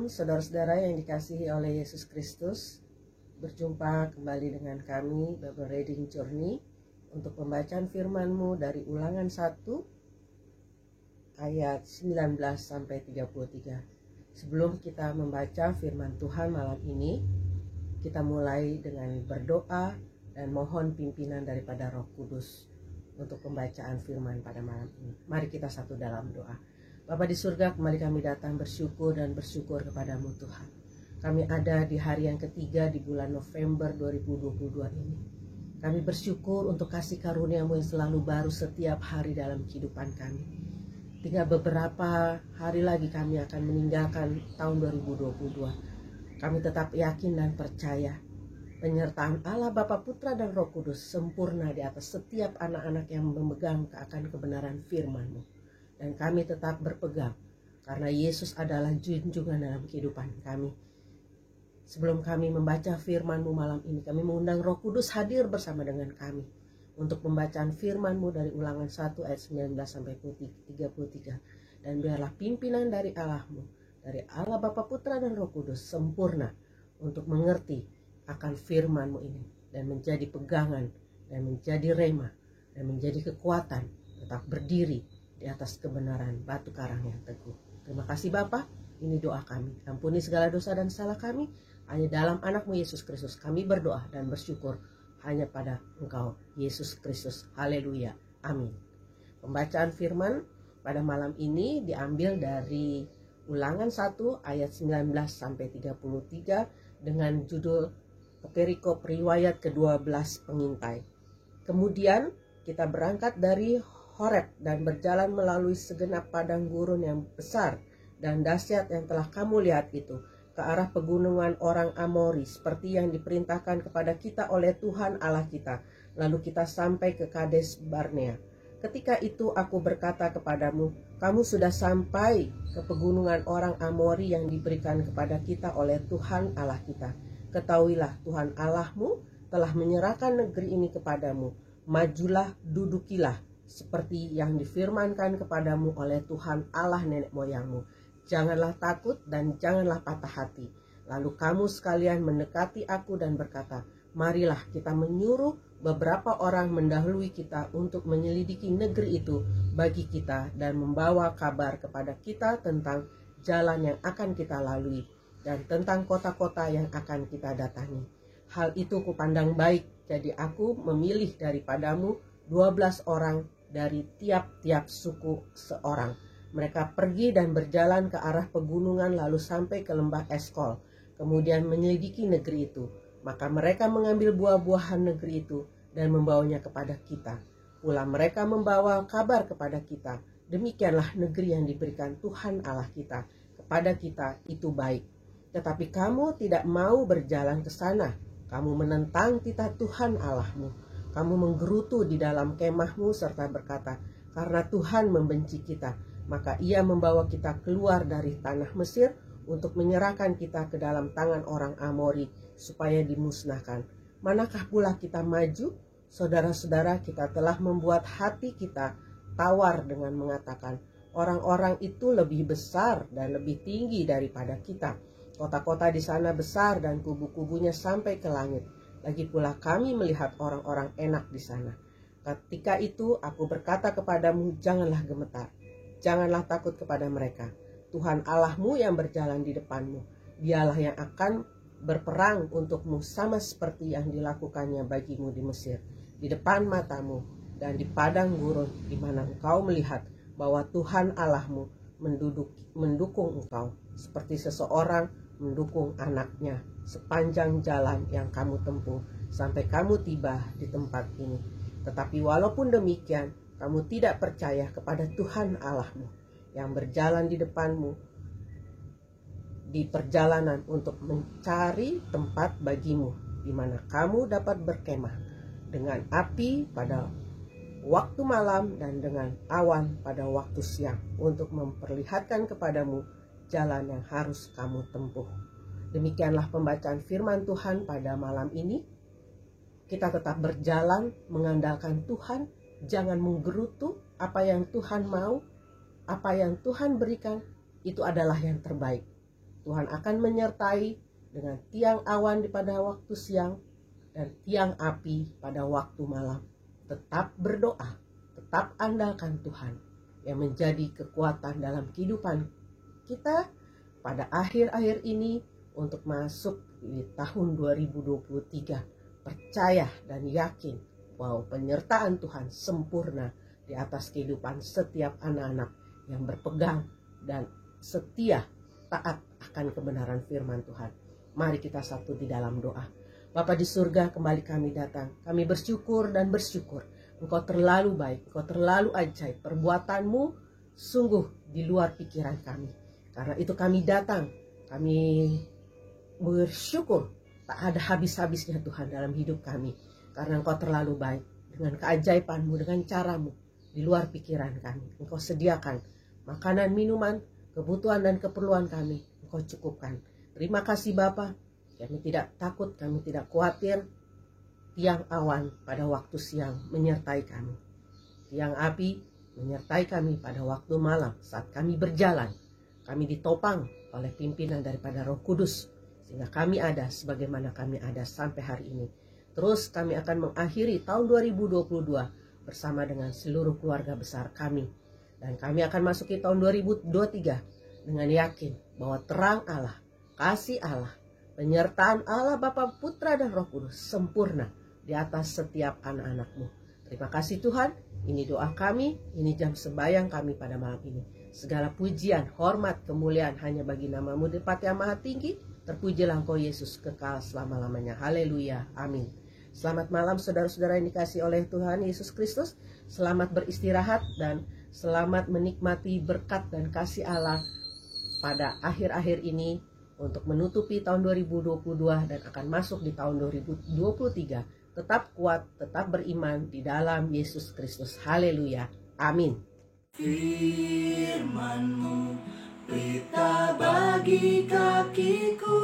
Shalom saudara-saudara yang dikasihi oleh Yesus Kristus. Berjumpa kembali dengan kami Bible Reading Journey untuk pembacaan firman-Mu dari Ulangan 1 ayat 19 sampai 33. Sebelum kita membaca firman Tuhan malam ini, kita mulai dengan berdoa dan mohon pimpinan daripada Roh Kudus untuk pembacaan firman pada malam ini. Mari kita satu dalam doa. Bapa di surga, kembali kami datang bersyukur kepadamu Tuhan. Kami ada di hari yang ketiga di bulan November 2022 ini. Kami bersyukur untuk kasih karunia-Mu yang selalu baru setiap hari dalam kehidupan kami. Tinggal beberapa hari lagi kami akan meninggalkan tahun 2022. Kami tetap yakin dan percaya penyertaan Allah Bapa, Putra dan Roh Kudus sempurna di atas setiap anak-anak yang memegang akan kebenaran firman-Mu. Dan kami tetap berpegang karena Yesus adalah junjungan dalam kehidupan kami. Sebelum kami membaca firman-Mu malam ini, kami mengundang Roh Kudus hadir bersama dengan kami untuk pembacaan firman-Mu dari Ulangan 1 ayat 19 sampai 33. Dan biarlah pimpinan dari Allah-Mu, dari Allah Bapa, Putra dan Roh Kudus sempurna untuk mengerti akan firman-Mu ini dan menjadi pegangan dan menjadi rema dan menjadi kekuatan tetap berdiri di atas kebenaran batu karang yang teguh. Terima kasih Bapa, ini doa kami. Ampuni segala dosa dan salah kami. Hanya dalam anak-Mu Yesus Kristus kami berdoa dan bersyukur hanya pada Engkau Yesus Kristus. Haleluya. Amin. Pembacaan firman pada malam ini diambil dari Ulangan 1 ayat 19 sampai 33 dengan judul perikop riwayat ke-12 pengintai. Kemudian kita berangkat dari Horeb dan berjalan melalui segenap padang gurun yang besar dan dahsyat yang telah kamu lihat itu, ke arah pegunungan orang Amori seperti yang diperintahkan kepada kita oleh Tuhan Allah kita. Lalu kita sampai ke Kades Barnea. Ketika itu aku berkata kepadamu, kamu sudah sampai ke pegunungan orang Amori yang diberikan kepada kita oleh Tuhan Allah kita. Ketahuilah Tuhan Allahmu telah menyerahkan negeri ini kepadamu. Majulah, dudukilah seperti yang difirmankan kepadamu oleh Tuhan Allah nenek moyangmu. Janganlah takut dan janganlah patah hati. Lalu kamu sekalian mendekati aku dan berkata, marilah kita menyuruh beberapa orang mendahului kita untuk menyelidiki negeri itu bagi kita dan membawa kabar kepada kita tentang jalan yang akan kita lalui dan tentang kota-kota yang akan kita datangi. Hal itu kupandang baik, jadi aku memilih daripadamu 12 orang dari tiap-tiap suku seorang. Mereka pergi dan berjalan ke arah pegunungan lalu sampai ke lembah Eskol, kemudian menyelidiki negeri itu. Maka mereka mengambil buah-buahan negeri itu dan membawanya kepada kita. Pula mereka membawa kabar kepada kita, demikianlah negeri yang diberikan Tuhan Allah kita kepada kita itu baik. Tetapi kamu tidak mau berjalan ke sana. Kamu menentang titah Tuhan Allahmu. Kamu menggerutu di dalam kemahmu serta berkata, karena Tuhan membenci kita, maka ia membawa kita keluar dari tanah Mesir untuk menyerahkan kita ke dalam tangan orang Amori supaya dimusnahkan. Manakah pula kita maju? Saudara-saudara, kita telah membuat hati kita tawar dengan mengatakan, orang-orang itu lebih besar dan lebih tinggi daripada kita. Kota-kota di sana besar dan kubu-kubunya sampai ke langit. Lagi pula kami melihat orang-orang enak di sana. Ketika itu aku berkata kepadamu, janganlah gemetar, janganlah takut kepada mereka. Tuhan Allahmu yang berjalan di depanmu, dialah yang akan berperang untukmu sama seperti yang dilakukannya bagimu di Mesir, di depan matamu dan di padang gurun di mana engkau melihat bahwa Tuhan Allahmu mendukung engkau seperti seseorang mendukung anaknya sepanjang jalan yang kamu tempuh sampai kamu tiba di tempat ini. Tetapi walaupun demikian, kamu tidak percaya kepada Tuhan Allahmu yang berjalan di depanmu di perjalanan untuk mencari tempat bagimu di mana kamu dapat berkemah, dengan api pada waktu malam dan dengan awan pada waktu siang, untuk memperlihatkan kepadamu jalan yang harus kamu tempuh. Demikianlah pembacaan firman Tuhan pada malam ini. Kita tetap berjalan mengandalkan Tuhan, jangan menggerutu. Apa yang Tuhan mau, apa yang Tuhan berikan, itu adalah yang terbaik. Tuhan akan menyertai dengan tiang awan pada waktu siang dan tiang api pada waktu malam. Tetap berdoa, tetap andalkan Tuhan yang menjadi kekuatan dalam kehidupan kita pada akhir-akhir ini untuk masuk di tahun 2023. Percaya dan yakin bahwa penyertaan Tuhan sempurna di atas kehidupan setiap anak-anak yang berpegang dan setia taat akan kebenaran firman Tuhan. Mari kita satu di dalam doa. Bapa di surga, kembali kami datang. Kami bersyukur dan bersyukur. Engkau terlalu baik, Engkau terlalu ajaib. Perbuatanmu sungguh di luar pikiran kami. Karena itu kami datang, kami bersyukur. Tak ada habis-habisnya Tuhan dalam hidup kami. Karena Engkau terlalu baik. Dengan keajaibanmu, dengan caramu, di luar pikiran kami. Engkau sediakan makanan, minuman, kebutuhan dan keperluan kami. Engkau cukupkan. Terima kasih Bapa. Kami tidak takut, kami tidak khawatir. Tiang awan pada waktu siang menyertai kami. Tiang api menyertai kami pada waktu malam saat kami berjalan. Kami ditopang oleh pimpinan daripada Roh Kudus. Sehingga kami ada sebagaimana kami ada sampai hari ini. Terus kami akan mengakhiri tahun 2022 bersama dengan seluruh keluarga besar kami. Dan kami akan masuki tahun 2023 dengan yakin bahwa terang Allah, kasih Allah, penyertaan Allah Bapa, Putra dan Roh Kudus sempurna di atas setiap anak-anak-Mu. Terima kasih Tuhan, ini doa kami, ini jam sembahyang kami pada malam ini. Segala pujian, hormat, kemuliaan hanya bagi nama-Mu di tempat yang maha tinggi. Terpujilah Engkau Yesus kekal selama-lamanya. Haleluya, amin. Selamat malam saudara-saudara yang dikasihi oleh Tuhan Yesus Kristus. Selamat beristirahat dan selamat menikmati berkat dan kasih Allah pada akhir-akhir ini untuk menutupi tahun 2022 dan akan masuk di tahun 2023. Tetap kuat, tetap beriman di dalam Yesus Kristus. Haleluya. Amin. Firman-Mu, pelita bagi kakiku,